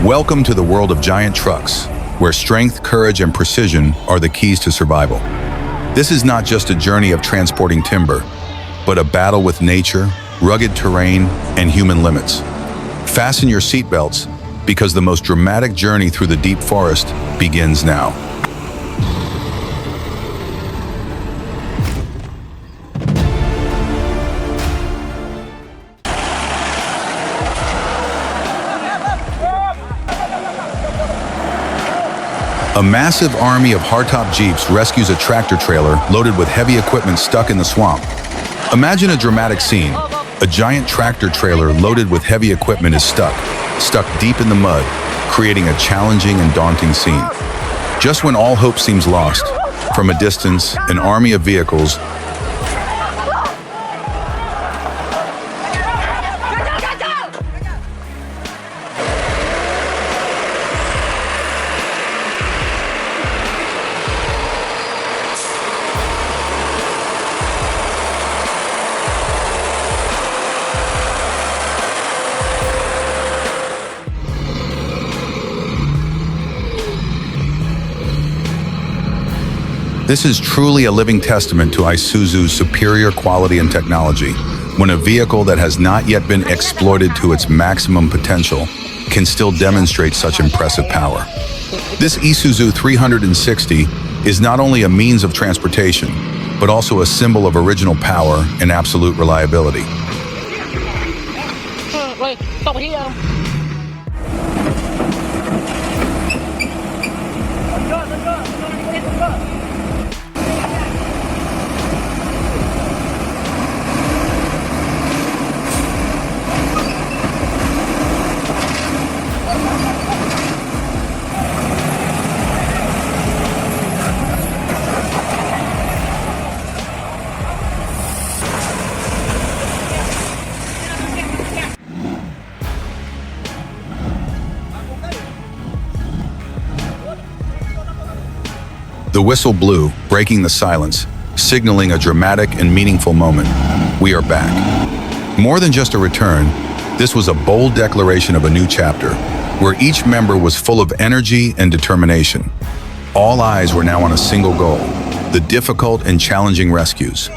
Welcome to the world of giant trucks, where strength, courage, and precision are the keys to survival. This is not just a journey of transporting timber, but a battle with nature, rugged terrain, and human limits. Fasten your seatbelts, because the most dramatic journey through the deep forest begins now. A massive army of hardtop jeeps rescues a tractor trailer loaded with heavy equipment stuck in the swamp. Imagine a dramatic scene. A giant tractor trailer loaded with heavy equipment is stuck deep in the mud, creating a challenging and daunting scene. Just when all hope seems lost, from a distance, an army of vehicles This is truly a living testament to Isuzu's superior quality and technology, when a vehicle that has not yet been exploited to its maximum potential can still demonstrate such impressive power. This Isuzu 360 is not only a means of transportation, but also a symbol of original power and absolute reliability. The whistle blew, breaking the silence, signaling a dramatic and meaningful moment. We are back. More than just a return, this was a bold declaration of a new chapter, where each member was full of energy and determination. All eyes were now on a single goal, the difficult and challenging rescues.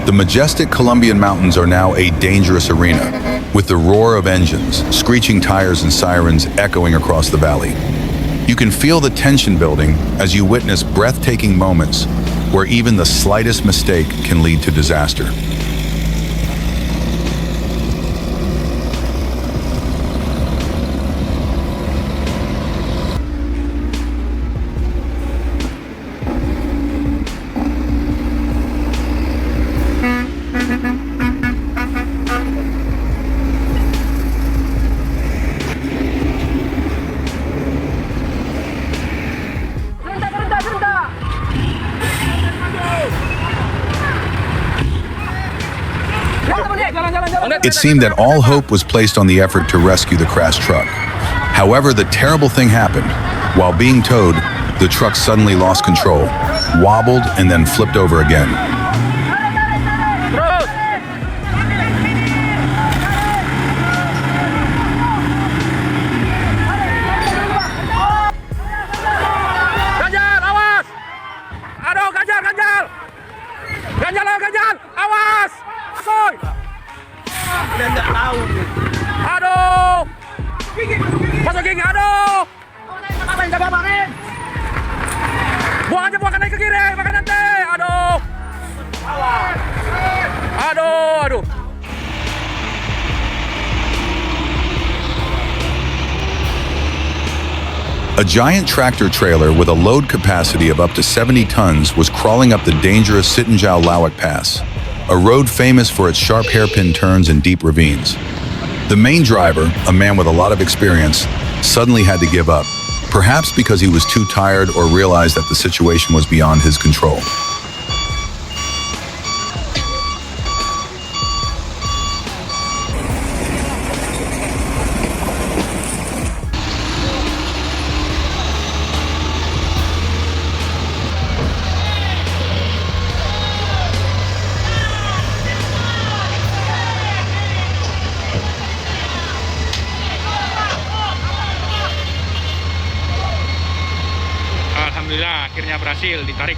The majestic Colombian mountains are now a dangerous arena, with the roar of engines, screeching tires, and sirens echoing across the valley. You can feel the tension building as you witness breathtaking moments where even the slightest mistake can lead to disaster. It seemed that all hope was placed on the effort to rescue the crashed truck. However, the terrible thing happened. While being towed, the truck suddenly lost control, wobbled, and then flipped over again. Aduh! Masukin, aduh! Apa yang jaga buang aja, buang kanan ke kiri, makan nanti. Aduh! Aduh, aduh. A giant tractor trailer with a load capacity of up to 70 tons was crawling up the dangerous Sittinjau Lawak Pass, a road famous for its sharp hairpin turns and deep ravines. The main driver, a man with a lot of experience, suddenly had to give up, perhaps because he was too tired or realized that the situation was beyond his control. Alhamdulillah akhirnya berhasil ditarik.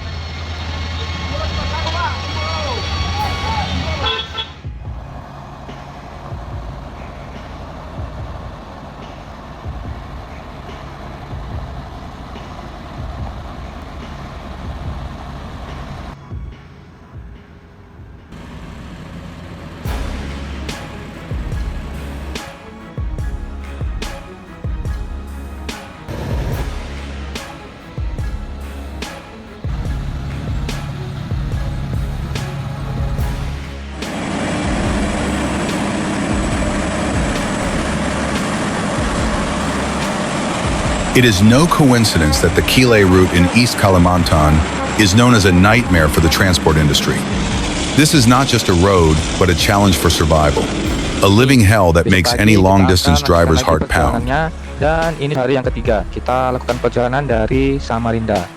It is no coincidence that the Kile route in East Kalimantan is known as a nightmare for the transport industry. This is not just a road, but a challenge for survival. A living hell that makes any long-distance driver's heart pound. Dan ini hari yang ketiga, kita lakukan perjalanan dari Samarinda.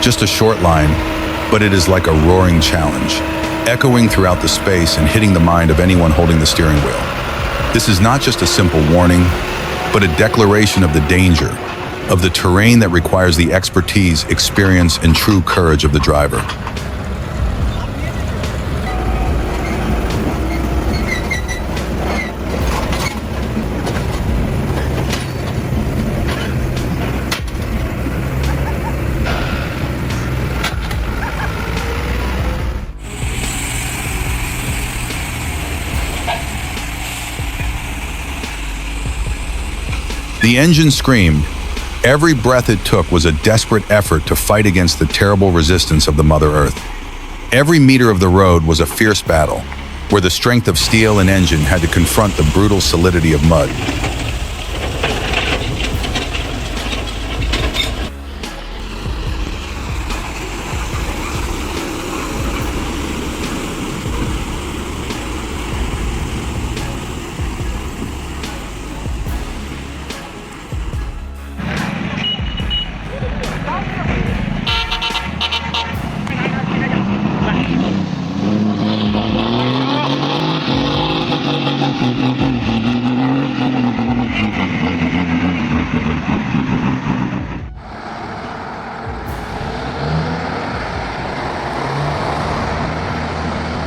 Just a short line, but it is like a roaring challenge, echoing throughout the space and hitting the mind of anyone holding the steering wheel. This is not just a simple warning, but a declaration of the danger, of the terrain that requires the expertise, experience, and true courage of the driver. The engine screamed. Every breath it took was a desperate effort to fight against the terrible resistance of the Mother Earth. Every meter of the road was a fierce battle, where the strength of steel and engine had to confront the brutal solidity of mud.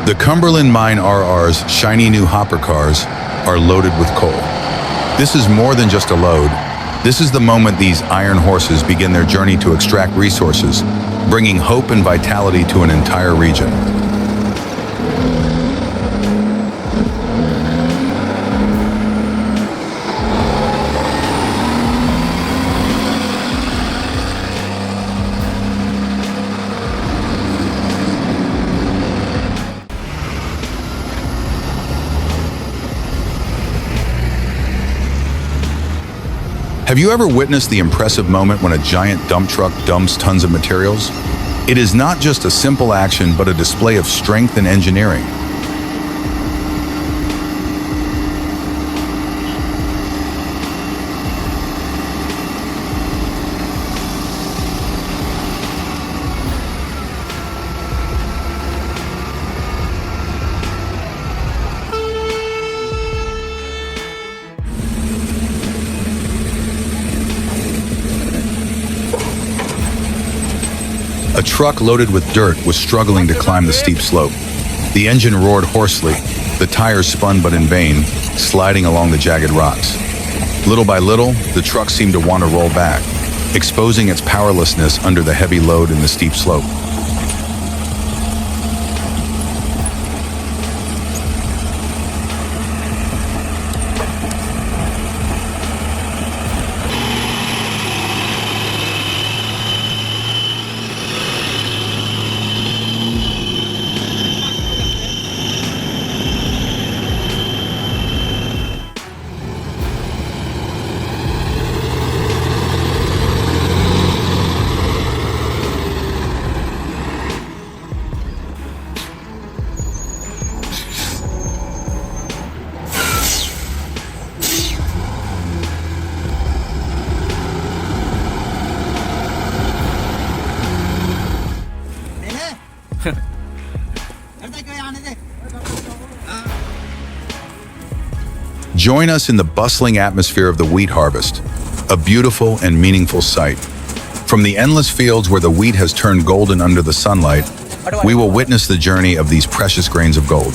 The Cumberland Mine RR's shiny new hopper cars are loaded with coal. This is more than just a load. This is the moment these iron horses begin their journey to extract resources, bringing hope and vitality to an entire region. Have you ever witnessed the impressive moment when a giant dump truck dumps tons of materials? It is not just a simple action, but a display of strength and engineering. A truck loaded with dirt was struggling to climb the steep slope. The engine roared hoarsely, the tires spun but in vain, sliding along the jagged rocks. Little by little, the truck seemed to want to roll back, exposing its powerlessness under the heavy load in the steep slope. Join us in the bustling atmosphere of the wheat harvest, a beautiful and meaningful sight. From the endless fields where the wheat has turned golden under the sunlight, we will witness the journey of these precious grains of gold.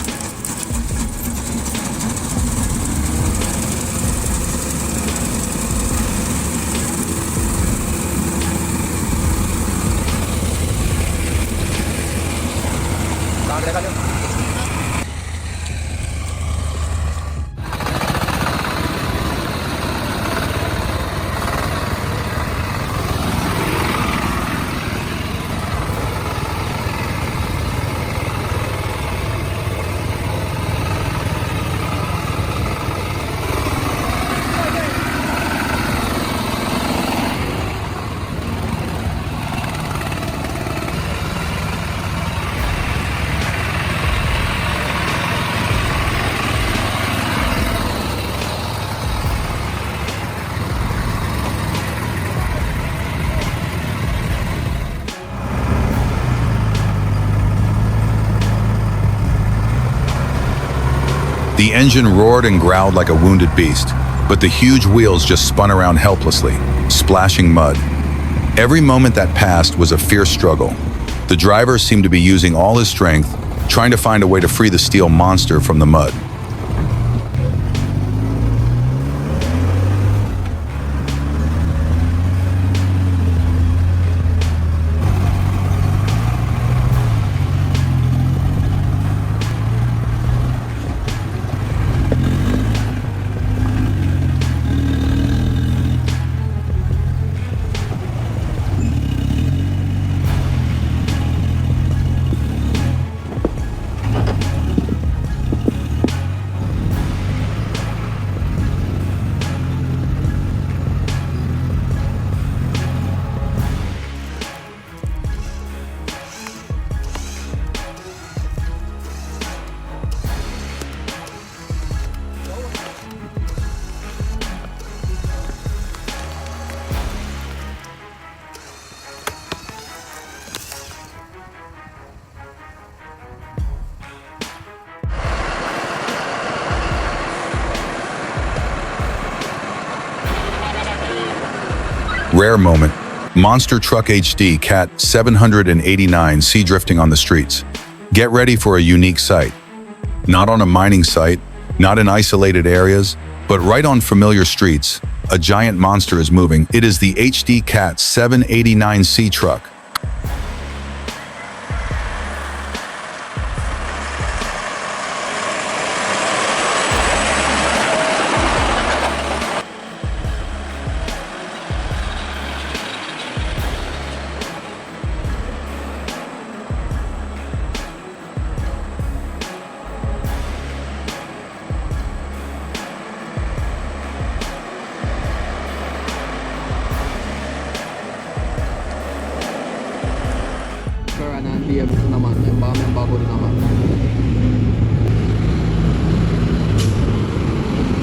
The engine roared and growled like a wounded beast, but the huge wheels just spun around helplessly, splashing mud. Every moment that passed was a fierce struggle. The driver seemed to be using all his strength, trying to find a way to free the steel monster from the mud. Rare moment. Monster Truck HD Cat 789 sea drifting on the streets. Get ready for a unique sight. Not on a mining site, not in isolated areas, but right on familiar streets, a giant monster is moving. It is the HD Cat 789 sea truck.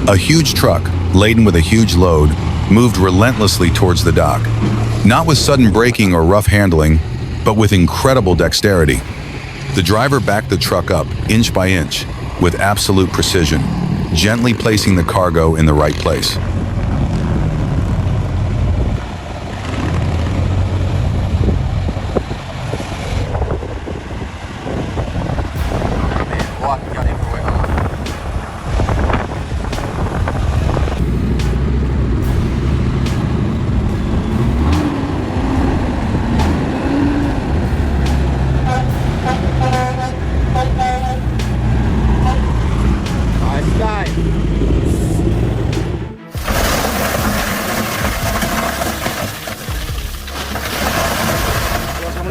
A huge truck, laden with a huge load, moved relentlessly towards the dock. Not with sudden braking or rough handling, but with incredible dexterity. The driver backed the truck up, inch by inch, with absolute precision, gently placing the cargo in the right place.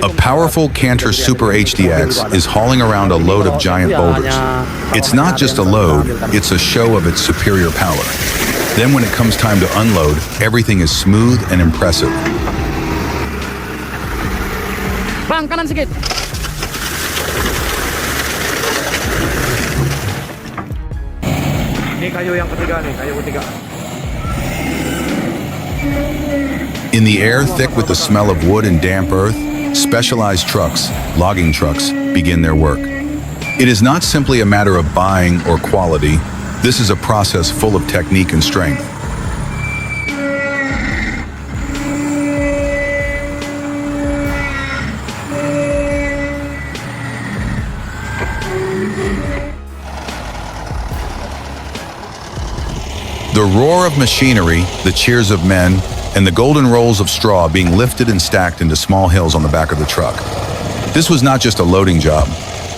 A powerful Canter Super HDX is hauling around a load of giant boulders. It's not just a load, it's a show of its superior power. Then when it comes time to unload, everything is smooth and impressive. Bang, kanan sikit. Ini kayu yang ketiga nih, kayu ketiga. In the air thick with the smell of wood and damp earth, specialized trucks, logging trucks, begin their work. It is not simply a matter of buying or quality. This is a process full of technique and strength. The roar of machinery, the cheers of men, and the golden rolls of straw being lifted and stacked into small hills on the back of the truck. This was not just a loading job,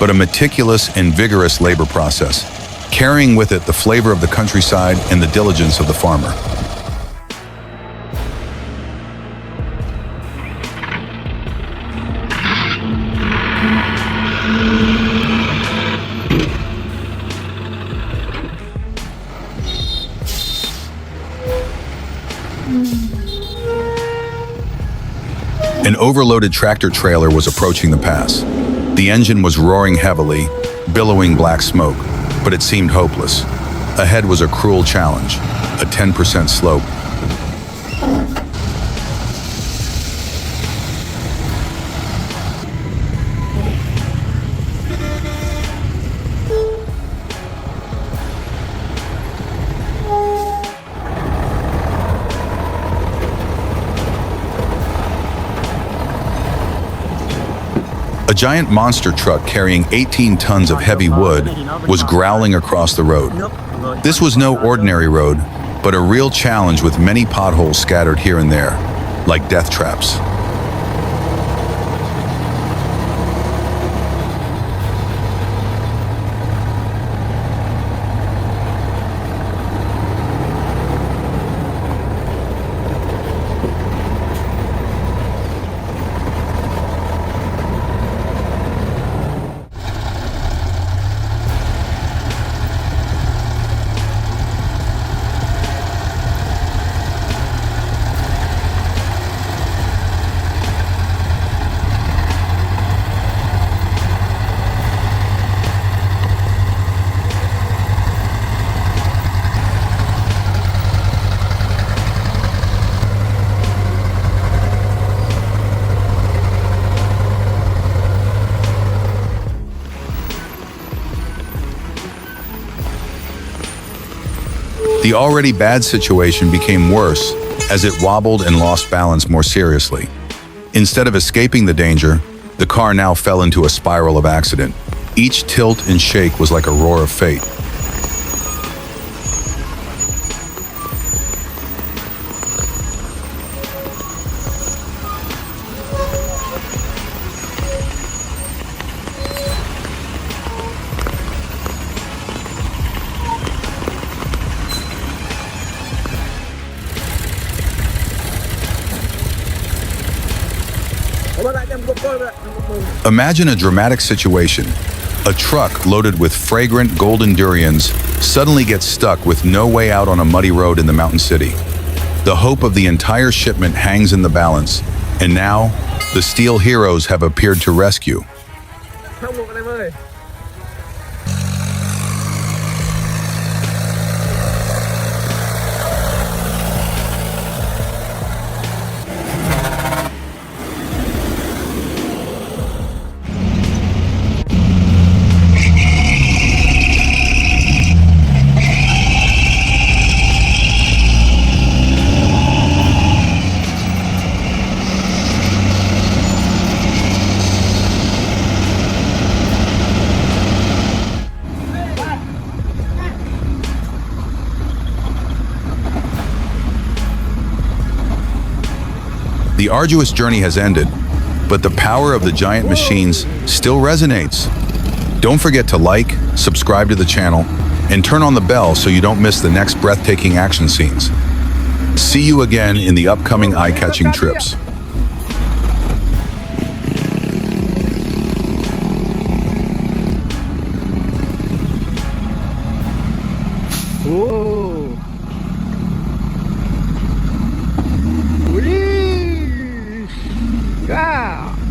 but a meticulous and vigorous labor process, carrying with it the flavor of the countryside and the diligence of the farmer. An overloaded tractor trailer was approaching the pass. The engine was roaring heavily, billowing black smoke, but it seemed hopeless. Ahead was a cruel challenge, a 10% slope. A giant monster truck carrying 18 tons of heavy wood was growling across the road. This was no ordinary road, but a real challenge with many potholes scattered here and there, like death traps. The already bad situation became worse as it wobbled and lost balance more seriously. Instead of escaping the danger, the car now fell into a spiral of accident. Each tilt and shake was like a roar of fate. Imagine a dramatic situation. A truck loaded with fragrant golden durians suddenly gets stuck with no way out on a muddy road in the mountain city. The hope of the entire shipment hangs in the balance, and now the steel heroes have appeared to rescue. The arduous journey has ended, but the power of the giant machines still resonates. Don't forget to like, subscribe to the channel, and turn on the bell so you don't miss the next breathtaking action scenes. See you again in the upcoming eye-catching trips. Go!